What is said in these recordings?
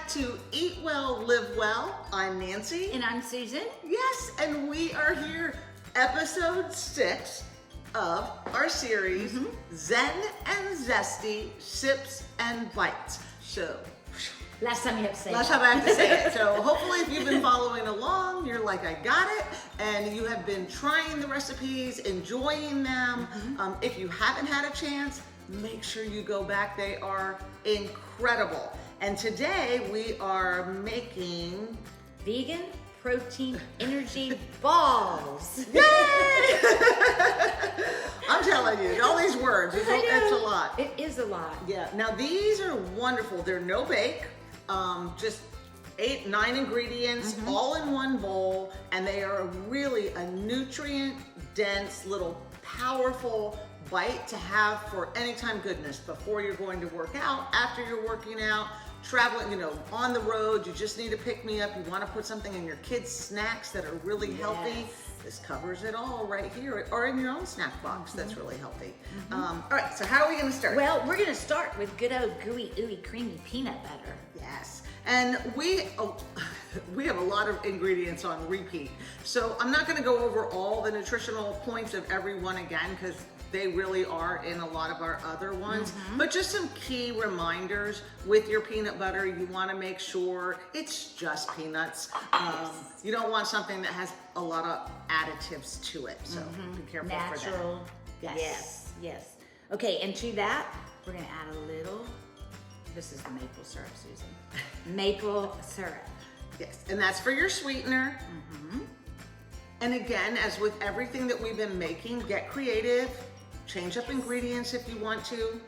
back to Eat Well, Live Well. I'm Nancy. And I'm Susan. Yes, and we are here, episode 6 of our series, Zen and Zesty, Sips and Bites. So, Last time you have to say last that. time I have to say it. So hopefully if you've been following along, you're like, I got it. And you have been trying the recipes, enjoying them. If you haven't had a chance, make sure you go back. They are incredible. And today we are making Vegan protein energy balls. Yay! I'm telling you, all these words, it's a lot. It is a lot. Yeah, now these are wonderful. They're no bake, just 8-9 ingredients all in one bowl, and they are really a nutrient dense little powerful bite to have for anytime goodness, before you're going to work out, after you're working out, traveling, on the road. You just need to pick me up. You want to put something in your kids' snacks that are really healthy. This covers it all right here, or in your own snack box. That's really healthy. All right, so how are we going to start? Well, we're going to start with good old gooey, ooey, creamy peanut butter. Yes, and we have a lot of ingredients on repeat. So I'm not going to go over all the nutritional points of every one again, because they really are in a lot of our other ones, but just some key reminders. With your peanut butter, you want to make sure it's just peanuts. You don't want something that has a lot of additives to it, so be careful for that. Natural. Yes. Okay, and to that, we're going to add a little, this is the maple syrup, Susan. Maple syrup. Yes, and that's for your sweetener. And again, as with everything that we've been making, get creative. Change up ingredients if you want to.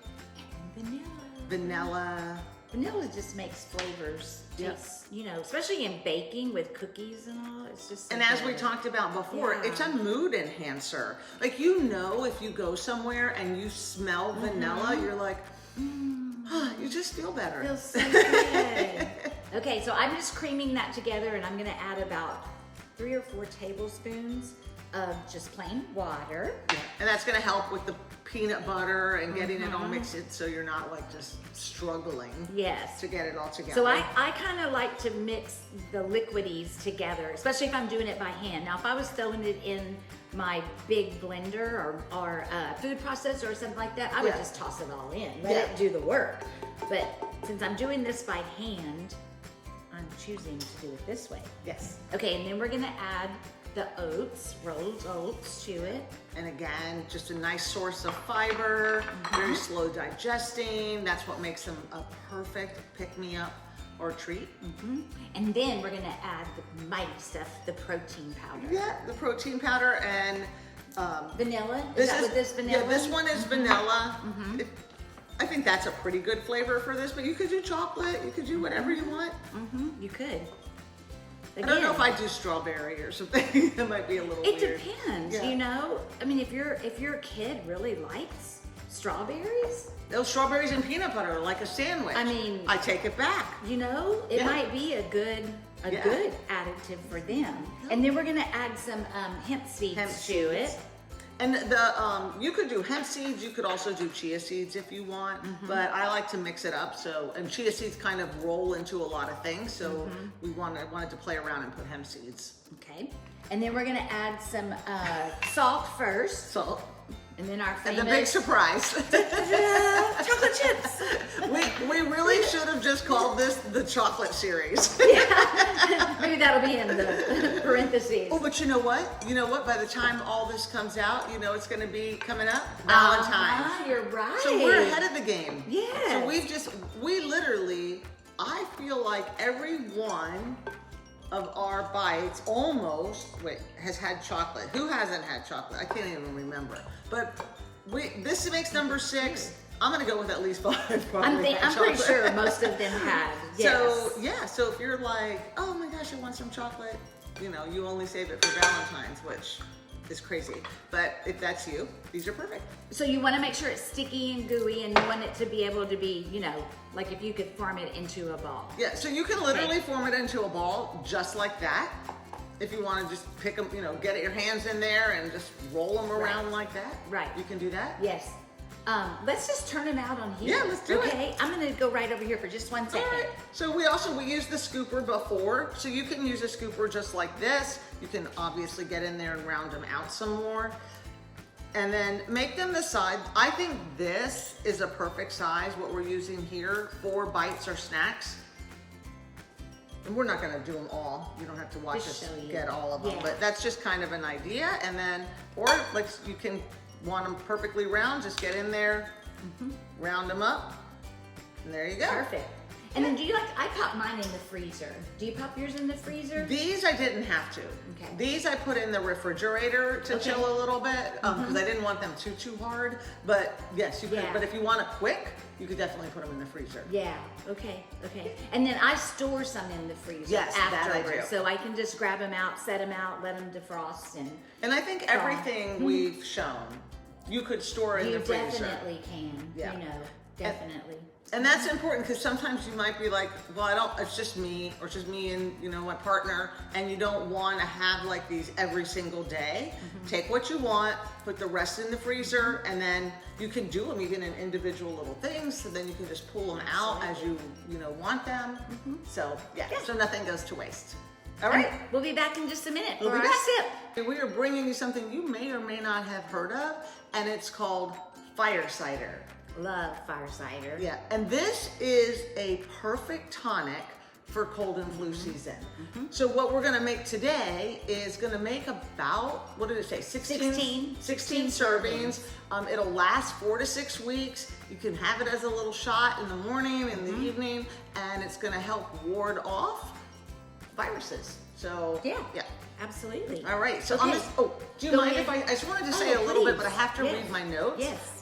And Vanilla. Vanilla just makes flavors taste, especially in baking with cookies and all. It's just so And as good. we talked about before, it's a mood enhancer. Like, if you go somewhere and you smell vanilla, you're like, you just feel better. Feels so good. Okay, so I'm just creaming that together, and I'm going to add about 3 or 4 tablespoons of just plain water. And that's going to help with the peanut butter and getting it all mixed in, so you're not like just struggling to get it all together. So I kind of like to mix the liquidities together, especially if I'm doing it by hand. Now, if I was throwing it in my big blender or food processor or something like that, I would just toss it all in, let it do the work. But since I'm doing this by hand, I'm choosing to do it this way. Yes. Okay, and then we're gonna add the oats, rolled oats to it. And again, just a nice source of fiber, very slow digesting. That's what makes them a perfect pick-me-up or treat. And then we're gonna add the mighty stuff, the protein powder. Yeah, the protein powder and vanilla. Is that what this vanilla? Yeah, this one is vanilla. I think that's a pretty good flavor for this, but you could do chocolate, you could do whatever you want. You could. I don't know if I do strawberry or something. That might be a little weird. It depends, I mean, if your kid really likes strawberries, those strawberries and peanut butter are like a sandwich. I mean, I take it back. It might be a good additive for them. And then we're gonna add some hemp seeds to it. And you could do hemp seeds. You could also do chia seeds if you want, but I like to mix it up. So, and chia seeds kind of roll into a lot of things. So we wanted to play around and put hemp seeds. Okay, and then we're gonna add some salt first. Salt. And then our famous... And the big surprise. chocolate chips. We really should have just called this the chocolate series. Maybe that'll be in the parentheses. Oh, but you know what? By the time all this comes out, it's going to be coming up Valentine's. You're right. So we're ahead of the game. Yeah. So we literally, I feel like every one of our bites has had chocolate. Who hasn't had chocolate? I can't even remember. But this makes number 6. I'm gonna go with at least 5. I'm pretty sure most of them have. Yes. So if you're like, oh my gosh, I want some chocolate, you only save it for Valentine's, which is crazy. But if that's you, these are perfect. So you want to make sure it's sticky and gooey, and you want it to be able to be, like if you could form it into a ball. Yeah, so you can literally form it into a ball just like that. If you want to just pick them, get your hands in there and just roll them around like that. Right. You can do that. Yes. Let's just turn them out on here. Yeah, let's do it. Okay, I'm gonna go right over here for just 1 second. All right. So we used the scooper before, so you can use a scooper just like this. You can obviously get in there and round them out some more. And then make them the size. I think this is a perfect size, what we're using here, 4 bites or snacks. And we're not gonna do them all. You don't have to watch us get all of them, but that's just kind of an idea. And then, or like you can want them perfectly round, just get in there, round them up, and there you go. Perfect. And then do you like, I pop mine in the freezer. Do you pop yours in the freezer? These I didn't have to. Okay. These I put in the refrigerator to chill a little bit, because I didn't want them too hard. But yes, you could, but if you want it quick, you could definitely put them in the freezer. Yeah, okay. And then I store some in the freezer afterwards. So I can just grab them out, set them out, let them defrost. And I think everything we've shown, you could store in the freezer. You definitely can, you know, definitely. And that's important because sometimes you might be like, well, it's just me, or it's just me and, you know, my partner, and you don't want to have like these every single day. Take what you want, put the rest in the freezer, and then you can do them even in individual little things, so then you can just pull them out as you want them. So, so nothing goes to waste. All right. And we'll be back in just a minute for our sip. We are bringing you something you may or may not have heard of, and it's called Fire Cider. Love Fire Cider. Yeah, and this is a perfect tonic for cold and flu season. So what we're gonna make today is gonna make about, what did it say? 16 servings. It'll last 4 to 6 weeks. You can have it as a little shot in the morning, in the evening, and it's gonna help ward off viruses. So yeah. Absolutely. All right, so on this, do you mind if I just wanted to say a little bit, but I have to read my notes. Yes.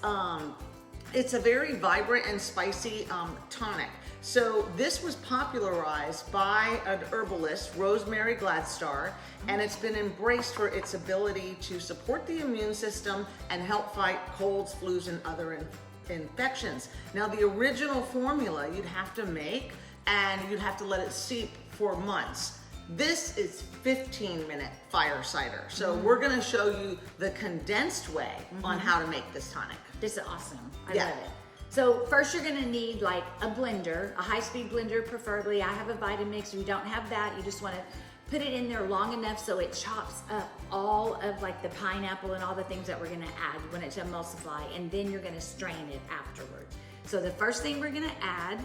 It's a very vibrant and spicy tonic. So this was popularized by an herbalist, Rosemary Gladstar, and it's been embraced for its ability to support the immune system and help fight colds, flus, and other infections. Now, the original formula you'd have to make, and you'd have to let it steep for months. This is 15-minute fire cider. So we're gonna show you the condensed way on how to make this tonic. This is awesome. I love it. So first you're gonna need like a blender, a high-speed blender preferably. I have a Vitamix. If you don't have that, you just wanna put it in there long enough so it chops up all of like the pineapple and all the things that we're gonna add when it's emulsify, and then you're gonna strain it afterwards. So the first thing we're gonna add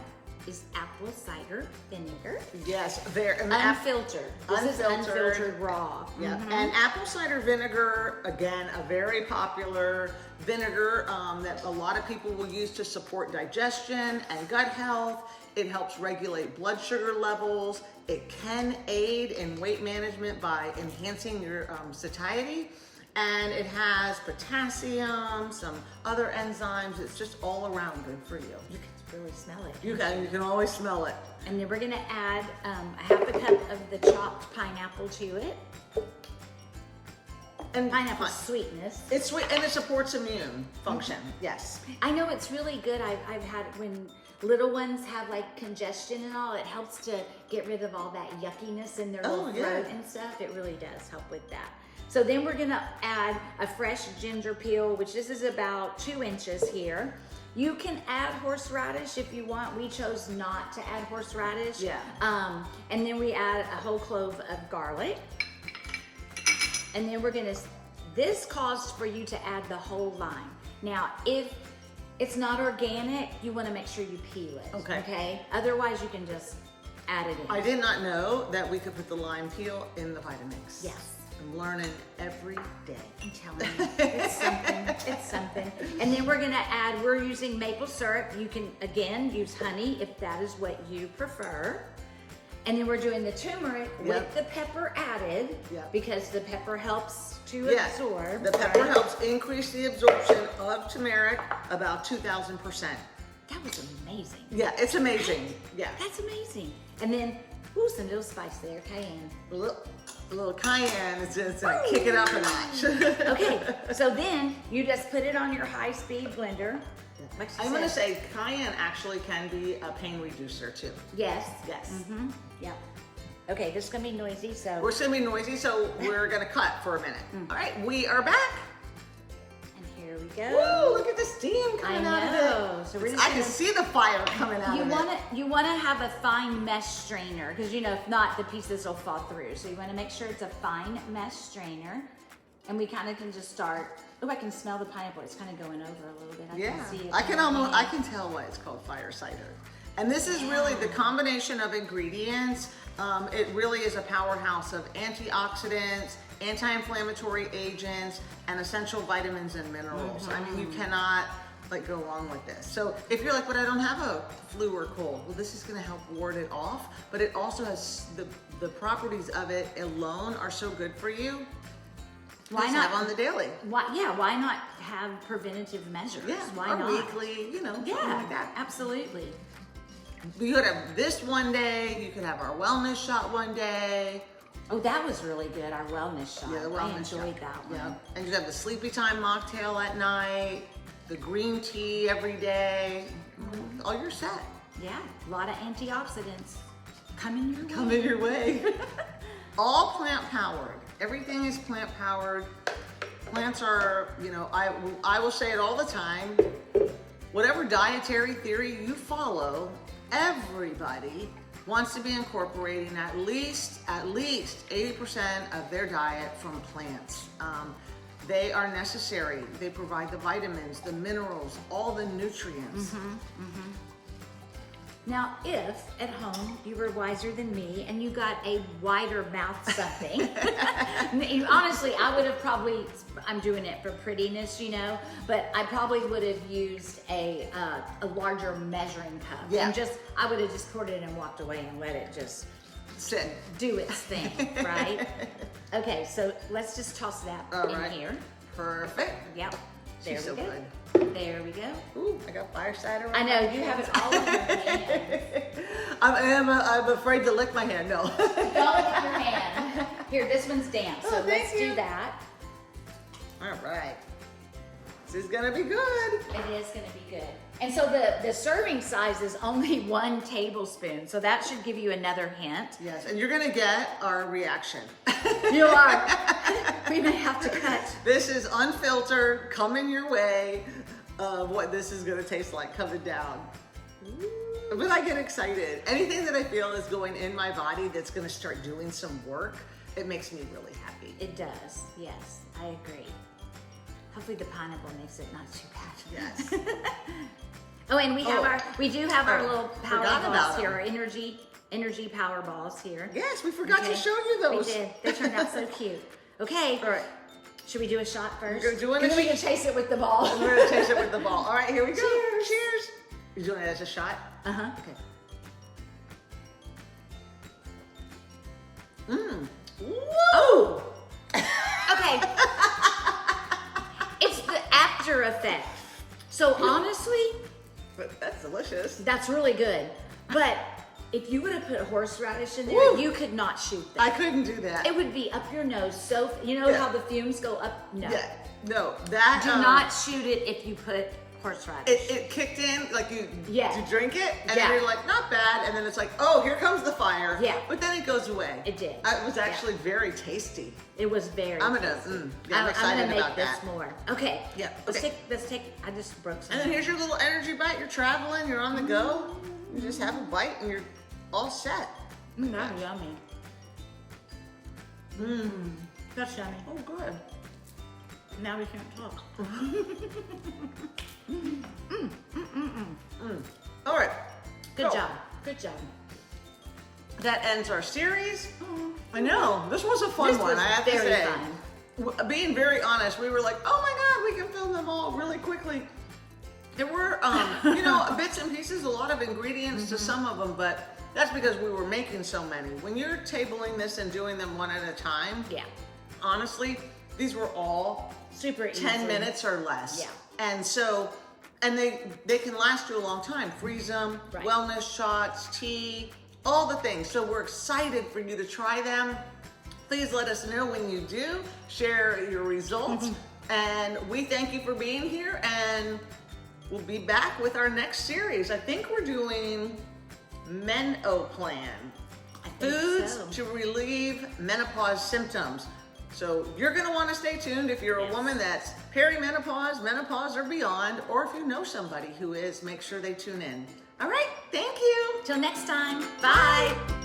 is apple cider vinegar. Yes, unfiltered. This is unfiltered raw. Yeah, and apple cider vinegar, again, a very popular vinegar that a lot of people will use to support digestion and gut health. It helps regulate blood sugar levels. It can aid in weight management by enhancing your satiety. And it has potassium, some other enzymes. It's just all around good for you. You can really smell it. You can always smell it. And then we're gonna add a half a cup of the chopped pineapple to it. And pineapple sweetness. It's sweet and it supports immune function. Yes. I know it's really good. I've had when little ones have like congestion and all, it helps to get rid of all that yuckiness in their little throat and stuff. It really does help with that. So then we're gonna add a fresh ginger peel, which this is about 2 inches here. You can add horseradish if you want. We chose not to add horseradish. Yeah. And then we add a whole clove of garlic. And then we're gonna, this calls for you to add the whole lime. Now, if it's not organic, you wanna make sure you peel it. Okay. Otherwise, you can just add it in. I did not know that we could put the lime peel in the Vitamix. Yes. I'm learning every day. I'm telling you, it's something, it's something. And then we're gonna add, we're using maple syrup. You can, again, use honey if that is what you prefer. And then we're doing the turmeric with the pepper added because the pepper helps to absorb. The pepper helps increase the absorption of turmeric about 2,000%. That was amazing. Yeah, it's amazing. Yeah. That's amazing. And then, ooh, some little spice there, cayenne. A little cayenne is just kick it up a notch. Okay, so then you just put it on your high-speed blender. Like I'm going to say cayenne actually can be a pain reducer too. Yes. Yes. Yeah. Okay, this is going to be noisy, so. We're going to be noisy, so we're going to cut for a minute. All right, we are back. And here we go. Woo, look at the steam coming I out of know. it. So we're just I can gonna- see the fire coming out You of want it. to have a fine mesh strainer because if not, the pieces will fall through. So you want to make sure it's a fine mesh strainer, and we kind of can just start. Oh, I can smell the pineapple. It's kind of going over a little bit. I can see it. I can tell why it's called Fire Cider. And this is really the combination of ingredients. It really is a powerhouse of antioxidants, anti-inflammatory agents, and essential vitamins and minerals. I mean, you cannot go wrong with this. So if you're like, but I don't have a flu or cold, well, this is gonna help ward it off, but it also has the properties of it alone are so good for you. Why Just not have on the daily? Why not have preventative measures? Yeah, Why or not? weekly, something like that. Absolutely. You could have this one day, you could have our wellness shot one day. Oh, that was really good, our wellness shot. Yeah, the I wellness enjoyed shot. that one. Yeah. And you have the sleepy time mocktail at night, the green tea every day. Oh, you're set. Yeah, a lot of antioxidants coming your way. Coming your way. All plant powered. Everything is plant powered. Plants are, I will say it all the time. Whatever dietary theory you follow, everybody wants to be incorporating at least 80% of their diet from plants. They are necessary. They provide the vitamins, the minerals, all the nutrients. Now, if at home you were wiser than me and you got a wider mouth something, honestly, I would have probably, I'm doing it for prettiness, but I probably would have used a larger measuring cup. Yeah. And I would have just poured it and walked away and let it just Sit. do its thing, right? Okay, so let's just toss that All in right. here. Perfect. Yep. There She's we so go. good. There we go. Ooh, I got Fire Cider on I know, my you have hands. it all over your hands. I'm afraid to lick my hand, no. Don't lick your hand. Here, this one's damp, so Oh, thank let's you. do that. All right. This is gonna be good. It is gonna be good. And so the serving size is only 1 tablespoon, so that should give you another hint. Yes, and you're gonna get our reaction. You are. We may have to cut. This is unfiltered, coming your way of what this is gonna taste like coming down. But I get excited. Anything that I feel is going in my body that's gonna start doing some work, it makes me really happy. It does, yes, I agree. Hopefully the pineapple makes it not too bad. Yes. Oh, and we do have our little power forgot about balls here, them. our energy power balls here. Yes, we forgot to Okay. show you those. We did. They turned out so cute. Okay. All right. Should we do a shot first? We're doing And a then we can chase it with the ball. We're gonna chase it with the ball. All right, here we go. Cheers. Cheers. You doing it as a shot? Uh-huh. Okay. Mmm. Oh! Okay. It's the after effect. So honestly, But that's delicious. that's really good. But if you would have put horseradish in there, Woo! you could not shoot that. I couldn't do that. It would be up your nose. So Yeah. how the fumes go up? No. Yeah. No, that Do not shoot it if you put horseradish. it kicked in like you drink it and Yeah. then you're like not bad and then it's like, oh, here comes the fire. Yeah. But then it goes away. It did. It was actually very tasty. It was very I'm gonna tasty. I'm I'm excited gonna make about this that. more. Okay. Yeah, Let's okay. take, I just broke some. And then here's your little energy bite. You're traveling, you're on the go. You just have a bite and you're all set. That's yummy. That's yummy. Oh, good. Now we can't talk. All right. Good So, job. Good job. That ends our series. I know. This was a fun This one, was I have to very say. fun. Being very honest, we were like, oh my God, we can film them all really quickly. There were, bits and pieces, a lot of ingredients to some of them, but that's because we were making so many. When you're tabling this and doing them one at a time, Yeah. honestly, these were all Super easy. 10 minutes or less. Yeah. And so, and they can last you a long time. Freeze them, Right. wellness shots, tea, all the things. So we're excited for you to try them. Please let us know when you do. Share your results. And we thank you for being here, and we'll be back with our next series. I think we're doing Menoplan. I think Foods so. to relieve menopause symptoms. So you're gonna wanna stay tuned if you're a woman that's perimenopause, menopause, or beyond, or if you know somebody who is, make sure they tune in. All right, thank you. Till next time. Bye.